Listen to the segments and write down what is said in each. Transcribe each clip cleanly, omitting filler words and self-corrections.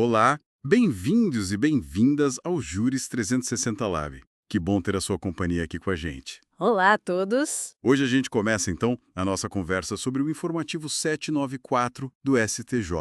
Olá, bem-vindos e bem-vindas ao Júris 360 Lab. Que bom ter a sua companhia aqui com a gente. Olá a todos! Hoje a gente começa, então, a nossa conversa sobre o informativo 794 do STJ,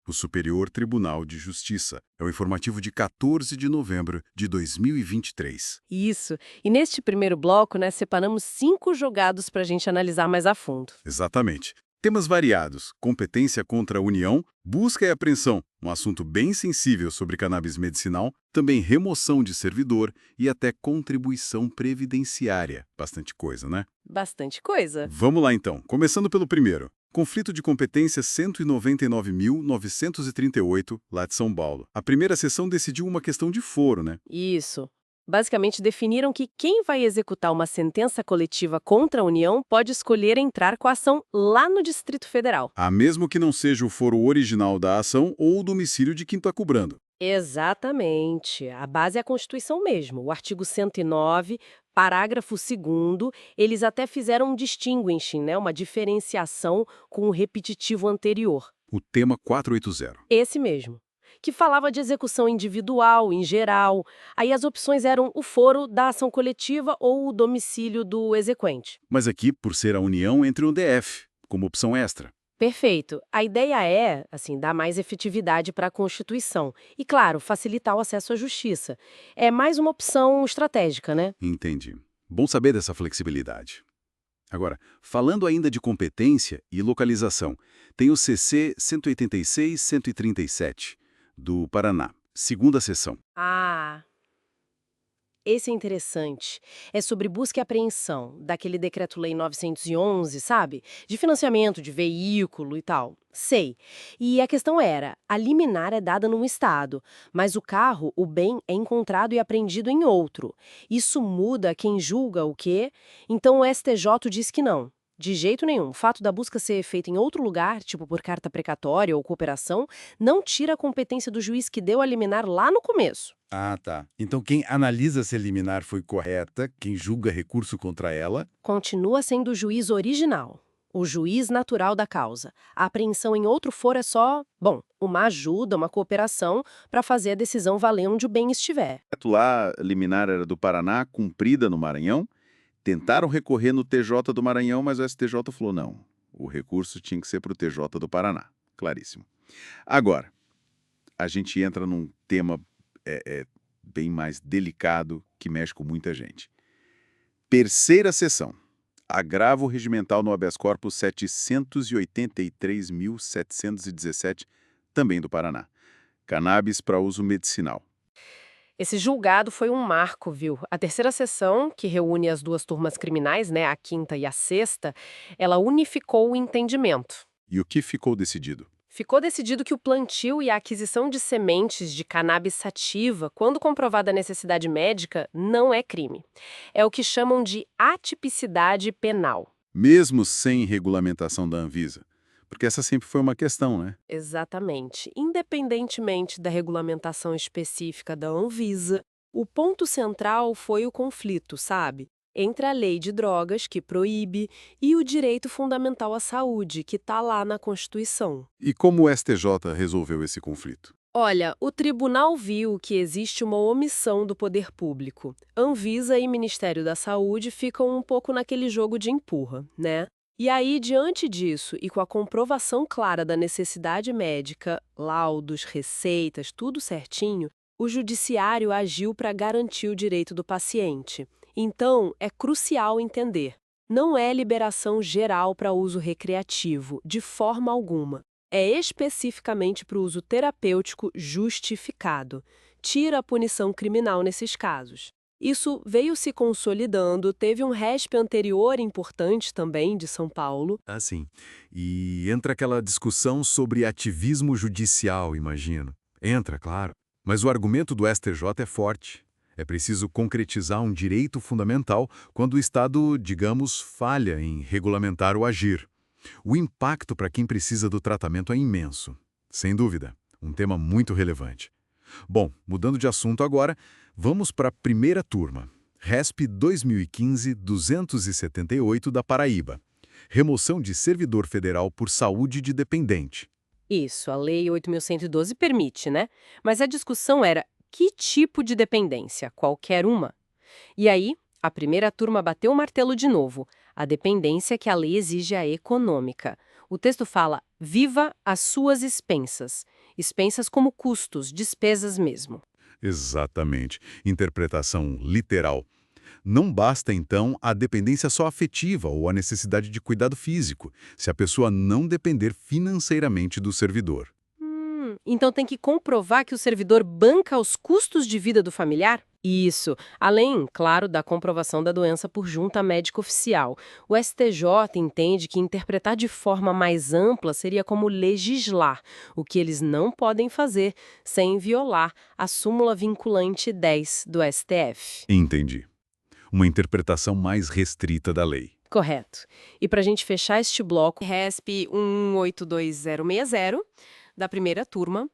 o Superior Tribunal de Justiça. É o informativo de 14 de novembro de 2023. Isso. E neste primeiro bloco, separamos 5 jogados para a gente analisar mais a fundo. Exatamente. Temas variados, competência contra a União, busca e apreensão, um assunto bem sensível sobre cannabis medicinal, também remoção de servidor e até contribuição previdenciária. Bastante coisa, né? Bastante coisa. Vamos lá então, começando pelo primeiro. Conflito de competência 199.938, lá de São Paulo. A primeira sessão decidiu uma questão de foro, né? Isso. Basicamente definiram que quem vai executar uma sentença coletiva contra a União pode escolher entrar com a ação lá no Distrito Federal. Mesmo que não seja o foro original da ação ou o domicílio de quem está cobrando. Exatamente. A base é a Constituição mesmo. O artigo 109, parágrafo 2º, eles até fizeram um distinguishing, uma diferenciação com o repetitivo anterior. O tema 480. Esse mesmo. Que falava de execução individual, em geral. Aí as opções eram o foro da ação coletiva ou o domicílio do exequente. Mas aqui, por ser a união entre o DF, como opção extra. Perfeito. A ideia é, dar mais efetividade para a Constituição. E, claro, facilitar o acesso à justiça. É mais uma opção estratégica, né? Entendi. Bom saber dessa flexibilidade. Agora, falando ainda de competência e localização, tem o CC 186-137, do Paraná, segunda sessão. Ah, esse é interessante. É sobre busca e apreensão, daquele Decreto-Lei 911, sabe? De financiamento de veículo e tal. Sei. E a questão era, a liminar é dada num estado, mas o carro, o bem, é encontrado e apreendido em outro. Isso muda quem julga o quê? Então o STJ diz que não. De jeito nenhum. O fato da busca ser feita em outro lugar, tipo por carta precatória ou cooperação, não tira a competência do juiz que deu a liminar lá no começo. Ah, tá. Então quem analisa se a liminar foi correta, quem julga recurso contra ela. Continua sendo o juiz original, o juiz natural da causa. A apreensão em outro foro é só, uma ajuda, uma cooperação para fazer a decisão valer onde o bem estiver. Lá, liminar era do Paraná, cumprida no Maranhão. Tentaram recorrer no TJ do Maranhão, mas o STJ falou não. O recurso tinha que ser para o TJ do Paraná. Claríssimo. Agora, a gente entra num tema bem mais delicado que mexe com muita gente. Terceira sessão. Agravo regimental no habeas corpus 783.717, também do Paraná. Cannabis para uso medicinal. Esse julgado foi um marco, viu? A terceira sessão, que reúne as duas turmas criminais, a quinta e a sexta, ela unificou o entendimento. E o que ficou decidido? Ficou decidido que o plantio e a aquisição de sementes de cannabis sativa, quando comprovada a necessidade médica, não é crime. É o que chamam de atipicidade penal. Mesmo sem regulamentação da Anvisa. Porque essa sempre foi uma questão, né? Exatamente. Independentemente da regulamentação específica da Anvisa, o ponto central foi o conflito, sabe? Entre a lei de drogas, que proíbe, e o direito fundamental à saúde, que está lá na Constituição. E como o STJ resolveu esse conflito? Olha, o tribunal viu que existe uma omissão do poder público. Anvisa e Ministério da Saúde ficam um pouco naquele jogo de empurra, né? E aí, diante disso, e com a comprovação clara da necessidade médica, laudos, receitas, tudo certinho, o judiciário agiu para garantir o direito do paciente. Então, é crucial entender. Não é liberação geral para uso recreativo, de forma alguma. É especificamente para o uso terapêutico justificado. Tira a punição criminal nesses casos. Isso veio se consolidando, teve um RESP anterior importante também, de São Paulo. Ah, sim. E entra aquela discussão sobre ativismo judicial, imagino. Entra, claro. Mas o argumento do STJ é forte. É preciso concretizar um direito fundamental quando o Estado, digamos, falha em regulamentar o agir. O impacto para quem precisa do tratamento é imenso. Sem dúvida, um tema muito relevante. Bom, mudando de assunto agora, vamos para a primeira turma. RESP 2015-278 da Paraíba. Remoção de servidor federal por saúde de dependente. Isso, a Lei 8.112 permite, né? Mas a discussão era que tipo de dependência? Qualquer uma? E aí, a primeira turma bateu o martelo de novo. A dependência que a lei exige é a econômica. O texto fala, viva as suas expensas. Expensas como custos, despesas mesmo. Exatamente. Interpretação literal. Não basta, então, a dependência só afetiva ou a necessidade de cuidado físico, se a pessoa não depender financeiramente do servidor. Então tem que comprovar que o servidor banca os custos de vida do familiar? Isso, além, claro, da comprovação da doença por junta médica oficial. O STJ entende que interpretar de forma mais ampla seria como legislar, o que eles não podem fazer sem violar a súmula vinculante 10 do STF. Entendi. Uma interpretação mais restrita da lei. Correto. E para a gente fechar este bloco, RESP 182060, da primeira turma,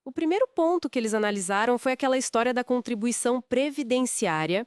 o primeiro ponto que eles analisaram foi aquela história da contribuição previdenciária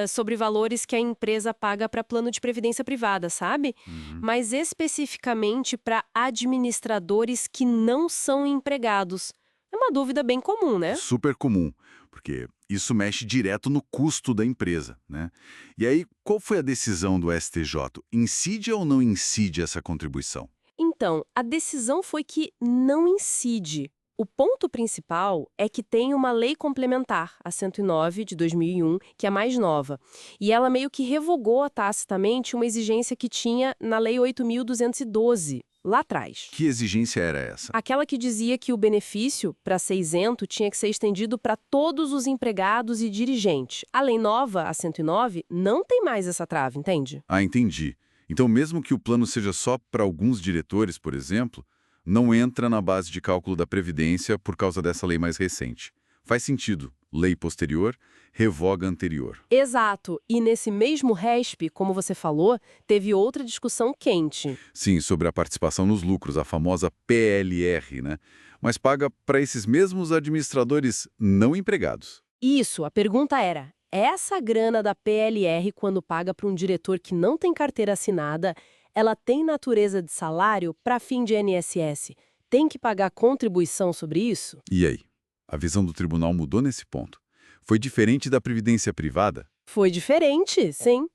sobre valores que a empresa paga para plano de previdência privada, sabe? Mas especificamente para administradores que não são empregados. É uma dúvida bem comum, né? Super comum, porque isso mexe direto no custo da empresa, né? E aí, qual foi a decisão do STJ? Incide ou não incide essa contribuição? Então, a decisão foi que não incide. O ponto principal é que tem uma lei complementar, a 109 de 2001, que é mais nova. E ela meio que revogou tacitamente uma exigência que tinha na Lei 8.212, lá atrás. Que exigência era essa? Aquela que dizia que o benefício, para ser isento, tinha que ser estendido para todos os empregados e dirigentes. A lei nova, a 109, não tem mais essa trava, entende? Ah, entendi. Então, mesmo que o plano seja só para alguns diretores, por exemplo, não entra na base de cálculo da Previdência por causa dessa lei mais recente. Faz sentido. Lei posterior, revoga anterior. Exato. E nesse mesmo RESP, como você falou, teve outra discussão quente. Sim, sobre a participação nos lucros, a famosa PLR, né? Mas paga para esses mesmos administradores não empregados. Isso, a pergunta era, essa grana da PLR, quando paga para um diretor que não tem carteira assinada, ela tem natureza de salário para fim de INSS? Tem que pagar contribuição sobre isso? E aí? A visão do tribunal mudou nesse ponto. Foi diferente da previdência privada? Foi diferente, sim.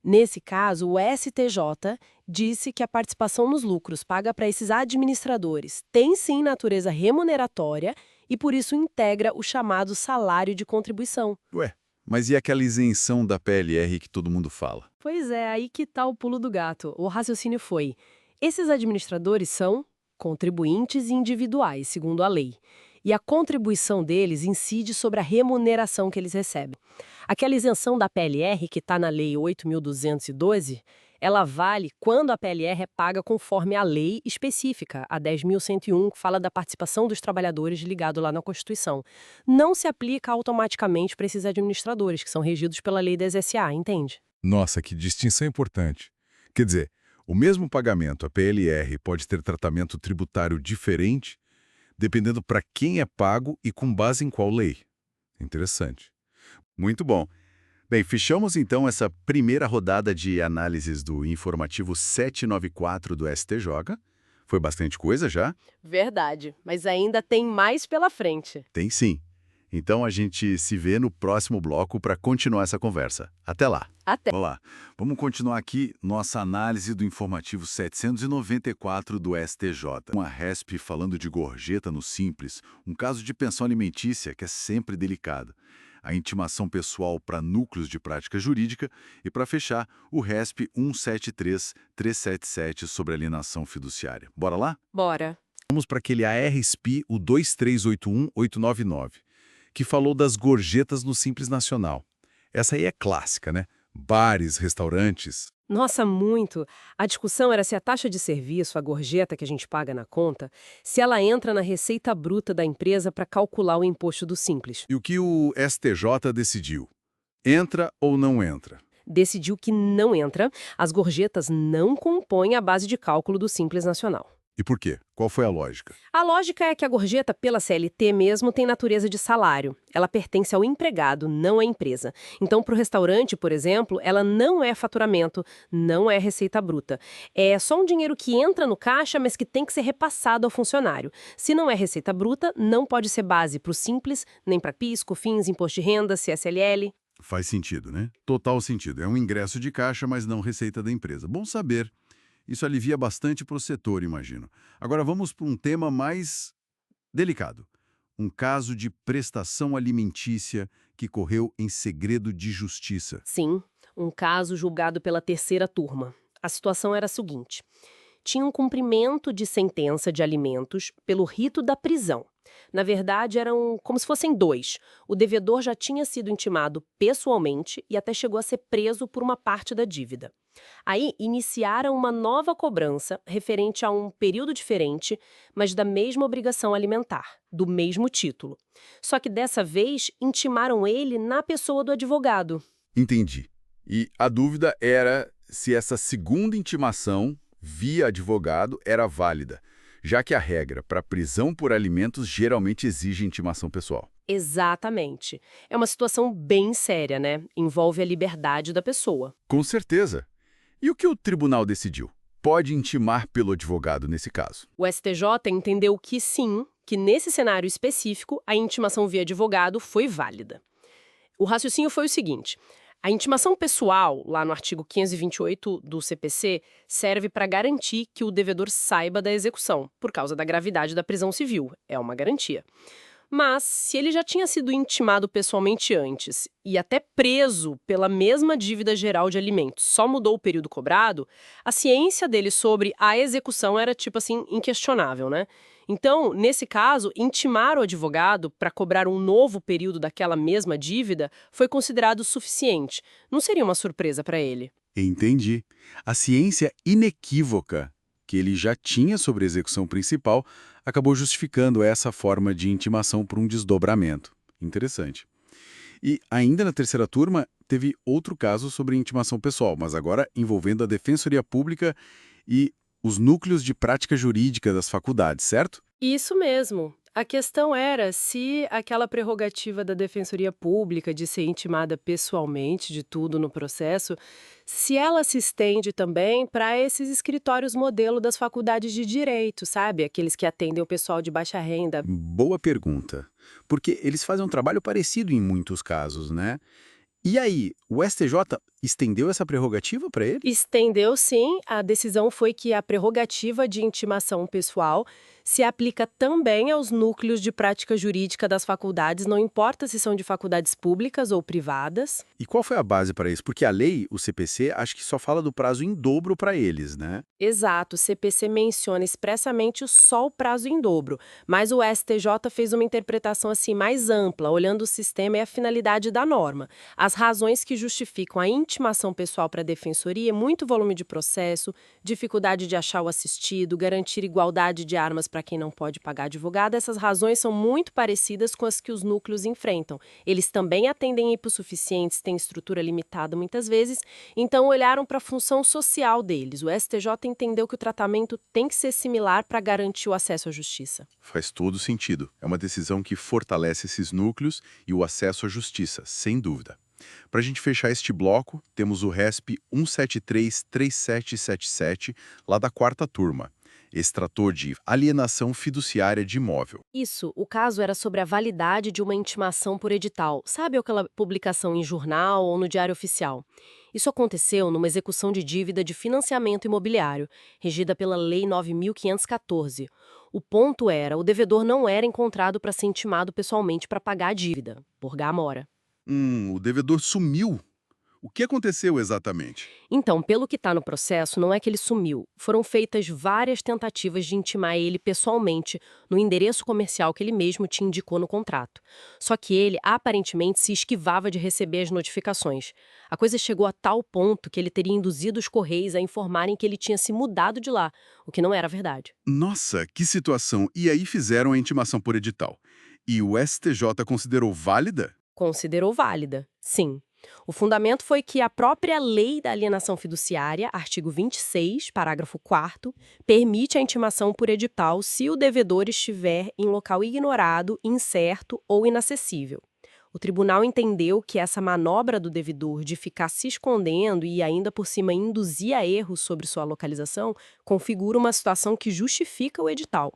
Nesse caso, o STJ disse que a participação nos lucros paga para esses administradores tem sim natureza remuneratória e por isso integra o chamado salário de contribuição. Ué, mas e aquela isenção da PLR que todo mundo fala? Pois é, aí que tá o pulo do gato. O raciocínio foi: esses administradores são contribuintes individuais, segundo a lei. E a contribuição deles incide sobre a remuneração que eles recebem. Aquela isenção da PLR, que está na Lei 8.212, ela vale quando a PLR é paga conforme a lei específica, a 10.101, que fala da participação dos trabalhadores ligado lá na Constituição. Não se aplica automaticamente para esses administradores, que são regidos pela lei das SA, entende? Nossa, que distinção importante. Quer dizer, o mesmo pagamento, a PLR, pode ter tratamento tributário diferente dependendo para quem é pago e com base em qual lei. Interessante. Muito bom. Bem, fechamos então essa primeira rodada de análises do informativo 794 do STJ. Foi bastante coisa já? Verdade, mas ainda tem mais pela frente. Tem sim. Então a gente se vê no próximo bloco para continuar essa conversa. Até lá. Até. Vamos lá. Vamos continuar aqui nossa análise do informativo 794 do STJ. Uma RESP falando de gorjeta no Simples, um caso de pensão alimentícia que é sempre delicado. A intimação pessoal para núcleos de prática jurídica e, para fechar, o RESP 173.377 sobre alienação fiduciária. Bora lá? Bora. Vamos para aquele ARSP, o 2381899. Que falou das gorjetas no Simples Nacional. Essa aí é clássica, né? Bares, restaurantes. Nossa, muito. A discussão era se a taxa de serviço, a gorjeta que a gente paga na conta, se ela entra na receita bruta da empresa para calcular o imposto do Simples. E o que o STJ decidiu? Entra ou não entra? Decidiu que não entra, as gorjetas não compõem a base de cálculo do Simples Nacional. E por quê? Qual foi a lógica? A lógica é que a gorjeta pela CLT mesmo tem natureza de salário. Ela pertence ao empregado, não à empresa. Então, para o restaurante, por exemplo, ela não é faturamento, não é receita bruta. É só um dinheiro que entra no caixa, mas que tem que ser repassado ao funcionário. Se não é receita bruta, não pode ser base para o Simples, nem para PIS, COFINS, Imposto de Renda, CSLL. Faz sentido, né? Total sentido. É um ingresso de caixa, mas não receita da empresa. Bom saber. Isso alivia bastante para o setor, imagino. Agora vamos para um tema mais delicado. Um caso de prestação alimentícia que correu em segredo de justiça. Sim, um caso julgado pela terceira turma. A situação era a seguinte: tinha um cumprimento de sentença de alimentos pelo rito da prisão. Na verdade, eram como se fossem dois. O devedor já tinha sido intimado pessoalmente e até chegou a ser preso por uma parte da dívida. Aí, iniciaram uma nova cobrança referente a um período diferente, mas da mesma obrigação alimentar, do mesmo título. Só que dessa vez, intimaram ele na pessoa do advogado. Entendi. E a dúvida era se essa segunda intimação, via advogado, era válida, já que a regra para prisão por alimentos geralmente exige intimação pessoal. Exatamente. É uma situação bem séria, né? Envolve a liberdade da pessoa. Com certeza. E o que o tribunal decidiu? Pode intimar pelo advogado nesse caso? O STJ entendeu que sim, que nesse cenário específico, a intimação via advogado foi válida. O raciocínio foi o seguinte: a intimação pessoal, lá no artigo 528 do CPC, serve para garantir que o devedor saiba da execução, por causa da gravidade da prisão civil. É uma garantia. Mas, se ele já tinha sido intimado pessoalmente antes e até preso pela mesma dívida geral de alimentos, só mudou o período cobrado, a ciência dele sobre a execução era, tipo assim, inquestionável, né? Então, nesse caso, intimar o advogado para cobrar um novo período daquela mesma dívida foi considerado suficiente. Não seria uma surpresa para ele. Entendi. A ciência inequívoca que ele já tinha sobre a execução principal acabou justificando essa forma de intimação por um desdobramento. Interessante. E ainda na terceira turma, teve outro caso sobre intimação pessoal, mas agora envolvendo a Defensoria Pública e os núcleos de prática jurídica das faculdades, certo? Isso mesmo. A questão era se aquela prerrogativa da Defensoria Pública de ser intimada pessoalmente de tudo no processo, se ela se estende também para esses escritórios modelo das faculdades de direito, sabe? Aqueles que atendem o pessoal de baixa renda. Boa pergunta. Porque eles fazem um trabalho parecido em muitos casos, né? E aí, o STJ estendeu essa prerrogativa para ele? Estendeu, sim. A decisão foi que a prerrogativa de intimação pessoal se aplica também aos núcleos de prática jurídica das faculdades, não importa se são de faculdades públicas ou privadas. E qual foi a base para isso? Porque a lei, o CPC, acho que só fala do prazo em dobro para eles, né? Exato, o CPC menciona expressamente só o prazo em dobro, mas o STJ fez uma interpretação assim mais ampla, olhando o sistema e a finalidade da norma. As razões que justificam a intimação pessoal para a defensoria é muito volume de processo, dificuldade de achar o assistido, garantir igualdade de armas para quem não pode pagar advogado. Essas razões são muito parecidas com as que os núcleos enfrentam. Eles também atendem hipossuficientes, têm estrutura limitada muitas vezes, então olharam para a função social deles. O STJ entendeu que o tratamento tem que ser similar para garantir o acesso à justiça. Faz todo sentido. É uma decisão que fortalece esses núcleos e o acesso à justiça, sem dúvida. Para a gente fechar este bloco, temos o RESP 1733777, lá da quarta turma. Esse tratou de alienação fiduciária de imóvel. Isso, o caso era sobre a validade de uma intimação por edital. Sabe aquela publicação em jornal ou no Diário Oficial? Isso aconteceu numa execução de dívida de financiamento imobiliário, regida pela Lei 9.514. O ponto era, o devedor não era encontrado para ser intimado pessoalmente para pagar a dívida, por gamora. O devedor sumiu. O que aconteceu exatamente? Então, pelo que está no processo, não é que ele sumiu. Foram feitas várias tentativas de intimar ele pessoalmente no endereço comercial que ele mesmo te indicou no contrato. Só que ele, aparentemente, se esquivava de receber as notificações. A coisa chegou a tal ponto que ele teria induzido os Correios a informarem que ele tinha se mudado de lá, o que não era verdade. Nossa, que situação! E aí fizeram a intimação por edital. E o STJ considerou válida? Considerou válida, sim. O fundamento foi que a própria Lei da Alienação Fiduciária, artigo 26, parágrafo 4º, permite a intimação por edital se o devedor estiver em local ignorado, incerto ou inacessível. O tribunal entendeu que essa manobra do devedor de ficar se escondendo e ainda por cima induzir a erros sobre sua localização configura uma situação que justifica o edital.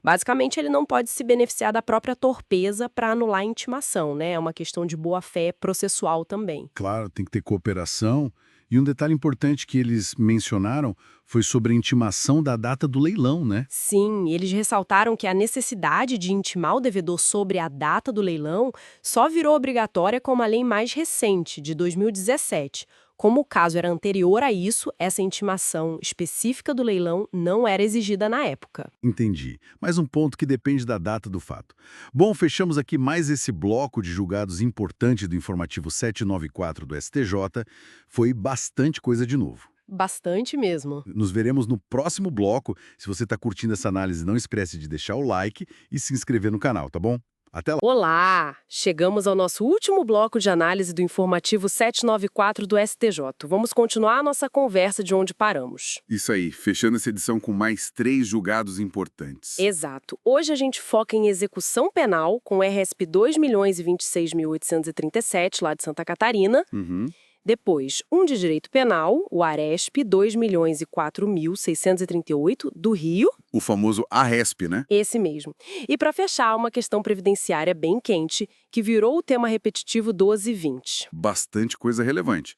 Basicamente, ele não pode se beneficiar da própria torpeza para anular a intimação, né? É uma questão de boa-fé processual também. Claro, tem que ter cooperação. E um detalhe importante que eles mencionaram foi sobre a intimação da data do leilão, né? Sim, eles ressaltaram que a necessidade de intimar o devedor sobre a data do leilão só virou obrigatória com uma lei mais recente, de 2017. Como o caso era anterior a isso, essa intimação específica do leilão não era exigida na época. Entendi. Mais um ponto que depende da data do fato. Bom, fechamos aqui mais esse bloco de julgados importante do informativo 794 do STJ. Foi bastante coisa de novo. Bastante mesmo. Nos veremos no próximo bloco. Se você está curtindo essa análise, não esquece de deixar o like e se inscrever no canal, tá bom? Até lá! Olá! Chegamos ao nosso último bloco de análise do informativo 794 do STJ. Vamos continuar a nossa conversa de onde paramos. Isso aí, fechando essa edição com mais 3 julgados importantes. Exato. Hoje a gente foca em execução penal com o RSP 2.026.837, lá de Santa Catarina. Depois, um de direito penal, o ARESP 2.004.638, do Rio. O famoso ARESP, né? Esse mesmo. E para fechar, uma questão previdenciária bem quente, que virou o tema repetitivo 12 e 20. Bastante coisa relevante.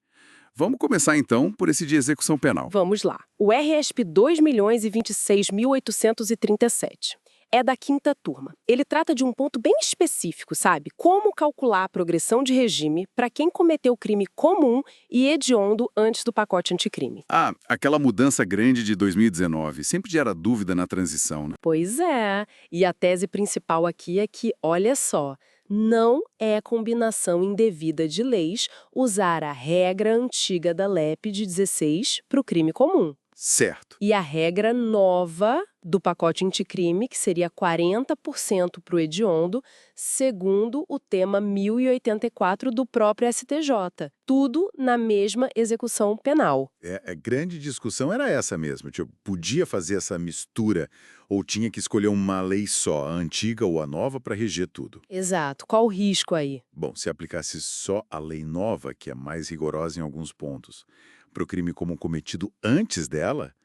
Vamos começar então por esse de execução penal. Vamos lá. O RSP 2.026.837. É da quinta turma. Ele trata de um ponto bem específico, sabe? Como calcular a progressão de regime para quem cometeu crime comum e hediondo antes do pacote anticrime. Ah, aquela mudança grande de 2019. Sempre gera dúvida na transição, né? Pois é. E a tese principal aqui é que, olha só, não é combinação indevida de leis usar a regra antiga da LEP de 16 para o crime comum. Certo. E a regra nova do pacote anticrime, que seria 40% para o hediondo, segundo o tema 1084 do próprio STJ. Tudo na mesma execução penal. A grande discussão era essa mesmo. Tipo, podia fazer essa mistura ou tinha que escolher uma lei só, a antiga ou a nova, para reger tudo? Exato. Qual o risco aí? Bom, se aplicasse só a lei nova, que é mais rigorosa em alguns pontos, para o crime comum cometido antes dela,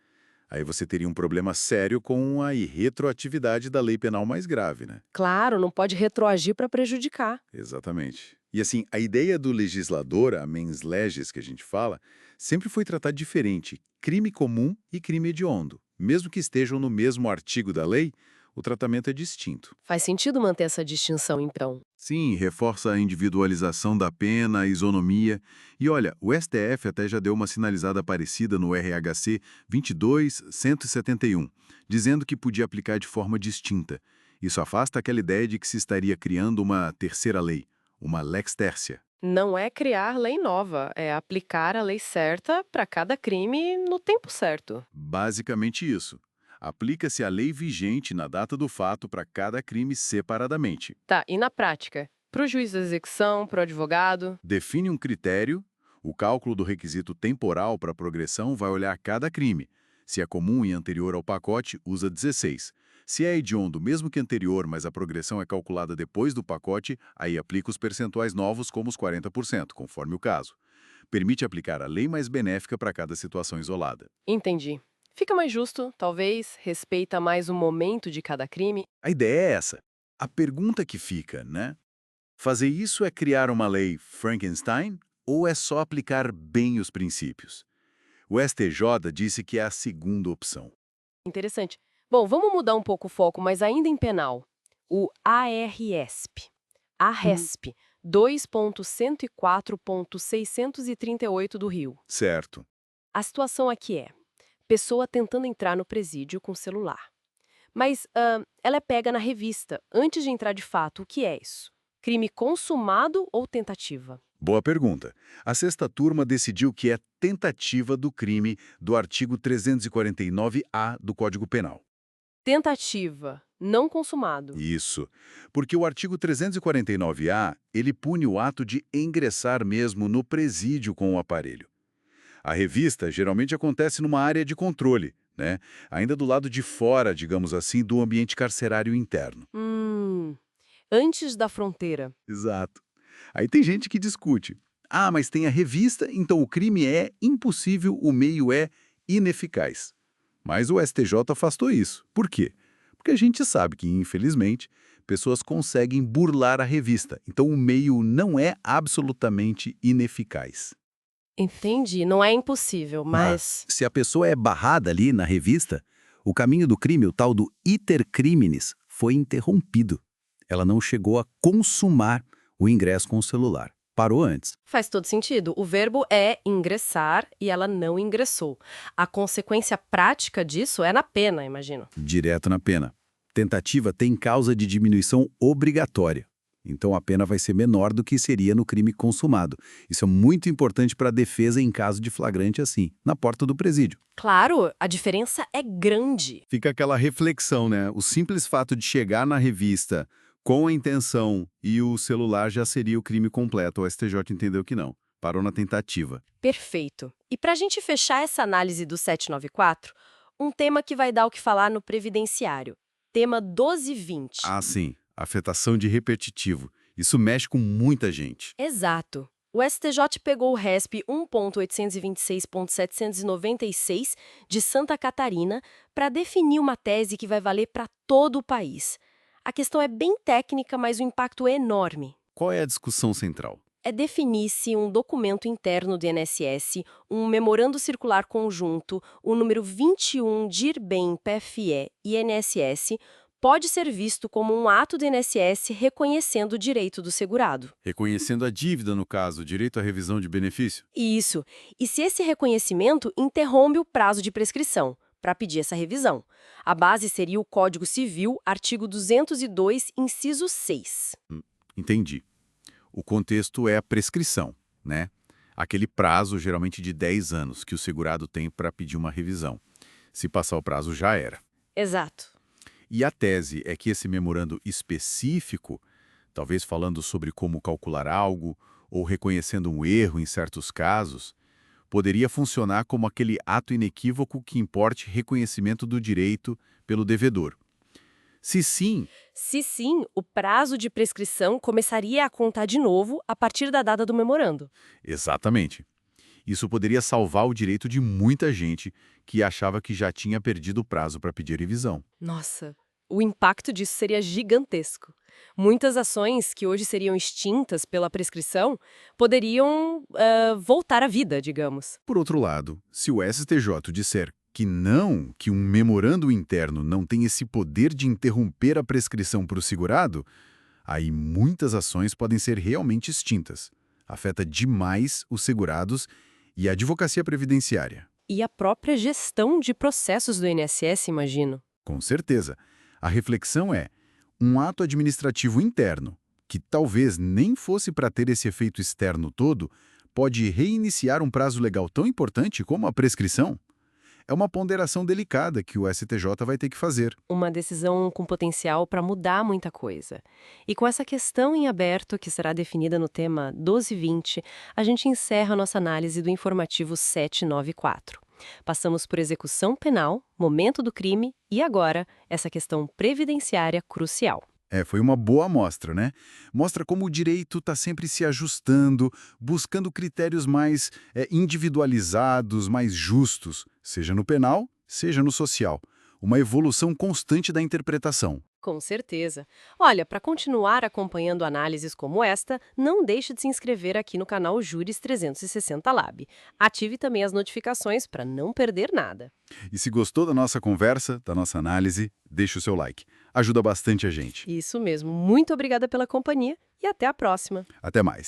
aí você teria um problema sério com a irretroatividade da lei penal mais grave, né? Claro, não pode retroagir para prejudicar. Exatamente. E assim, a ideia do legislador, a mens legis que a gente fala, sempre foi tratar diferente crime comum e crime hediondo. Mesmo que estejam no mesmo artigo da lei, o tratamento é distinto. Faz sentido manter essa distinção, então? Sim, reforça a individualização da pena, a isonomia. E olha, o STF até já deu uma sinalizada parecida no RHC 22.171, dizendo que podia aplicar de forma distinta. Isso afasta aquela ideia de que se estaria criando uma terceira lei, uma lex tercia. Não é criar lei nova, é aplicar a lei certa para cada crime no tempo certo. Basicamente isso. Aplica-se a lei vigente na data do fato para cada crime separadamente. Tá, e na prática? Para o juiz da execução, para o advogado? Define um critério, o cálculo do requisito temporal para a progressão vai olhar cada crime. Se é comum e anterior ao pacote, usa 16. Se é hediondo, mesmo que anterior, mas a progressão é calculada depois do pacote, aí aplica os percentuais novos como os 40%, conforme o caso. Permite aplicar a lei mais benéfica para cada situação isolada. Entendi. Fica mais justo, talvez, respeita mais o momento de cada crime. A ideia é essa. A pergunta que fica, né? Fazer isso é criar uma lei Frankenstein ou é só aplicar bem os princípios? O STJ disse que é a segunda opção. Interessante. Bom, vamos mudar um pouco o foco, mas ainda em penal. O ARESP. ARESP 2.104.638 do Rio. Certo. A situação aqui é: pessoa tentando entrar no presídio com celular. Mas ela é pega na revista. Antes de entrar de fato, o que é isso? Crime consumado ou tentativa? Boa pergunta. A sexta turma decidiu que é tentativa do crime do artigo 349-A do Código Penal. Tentativa, não consumado. Isso, porque o artigo 349-A, ele pune o ato de ingressar mesmo no presídio com o aparelho. A revista geralmente acontece numa área de controle, né? Ainda do lado de fora, digamos assim, do ambiente carcerário interno. Antes da fronteira. Exato. Aí tem gente que discute. Ah, mas tem a revista, então o crime é impossível, o meio é ineficaz. Mas o STJ afastou isso. Por quê? Porque a gente sabe que, infelizmente, pessoas conseguem burlar a revista. Então o meio não é absolutamente ineficaz. Entendi, não é impossível, mas... Se a pessoa é barrada ali na revista, o caminho do crime, o tal do iter criminis, foi interrompido. Ela não chegou a consumar o ingresso com o celular. Parou antes. Faz todo sentido. O verbo é ingressar e ela não ingressou. A consequência prática disso é na pena, imagino. Direto na pena. Tentativa tem causa de diminuição obrigatória. Então a pena vai ser menor do que seria no crime consumado. Isso é muito importante para a defesa em caso de flagrante assim, na porta do presídio. Claro, a diferença é grande. Fica aquela reflexão, né? O simples fato de chegar na revista com a intenção e o celular já seria o crime completo. O STJ entendeu que não. Parou na tentativa. Perfeito. E para a gente fechar essa análise do 794, um tema que vai dar o que falar no Previdenciário. Tema 1220. Ah, sim. Afetação de repetitivo. Isso mexe com muita gente. Exato. O STJ pegou o RESP 1.826.796 de Santa Catarina para definir uma tese que vai valer para todo o país. A questão é bem técnica, mas o impacto é enorme. Qual é a discussão central? É definir se um documento interno do INSS, um memorando circular conjunto, o número 21 DIRBEM PFE INSS, pode ser visto como um ato do INSS reconhecendo o direito do segurado. Reconhecendo a dívida, no caso, direito à revisão de benefício? Isso. E se esse reconhecimento interrompe o prazo de prescrição para pedir essa revisão. A base seria o Código Civil, artigo 202, inciso 6. Entendi. O contexto é a prescrição, né? Aquele prazo, geralmente de 10 anos, que o segurado tem para pedir uma revisão. Se passar o prazo, já era. Exato. E a tese é que esse memorando específico, talvez falando sobre como calcular algo ou reconhecendo um erro em certos casos, poderia funcionar como aquele ato inequívoco que importe reconhecimento do direito pelo devedor. Se sim, o prazo de prescrição começaria a contar de novo a partir da data do memorando. exatamente. Isso poderia salvar o direito de muita gente que achava que já tinha perdido o prazo para pedir revisão. Nossa, o impacto disso seria gigantesco. Muitas ações que hoje seriam extintas pela prescrição poderiam voltar à vida, digamos. Por outro lado, se o STJ disser que não, que um memorando interno não tem esse poder de interromper a prescrição para o segurado, aí muitas ações podem ser realmente extintas. Afeta demais os segurados e a advocacia previdenciária. E a própria gestão de processos do INSS, imagino. Com certeza. A reflexão é um ato administrativo interno, que talvez nem fosse para ter esse efeito externo todo, pode reiniciar um prazo legal tão importante como a prescrição? É uma ponderação delicada que o STJ vai ter que fazer. Uma decisão com potencial para mudar muita coisa. E com essa questão em aberto, que será definida no tema 1220, a gente encerra a nossa análise do informativo 794. Passamos por execução penal, momento do crime e agora essa questão previdenciária crucial. Foi uma boa amostra, né? Mostra como o direito está sempre se ajustando, buscando critérios mais individualizados, mais justos, seja no penal, seja no social. Uma evolução constante da interpretação. Com certeza. Olha, para continuar acompanhando análises como esta, não deixe de se inscrever aqui no canal Juris 360 Lab. Ative também as notificações para não perder nada. E se gostou da nossa conversa, da nossa análise, deixe o seu like. Ajuda bastante a gente. Isso mesmo. Muito obrigada pela companhia e até a próxima. Até mais.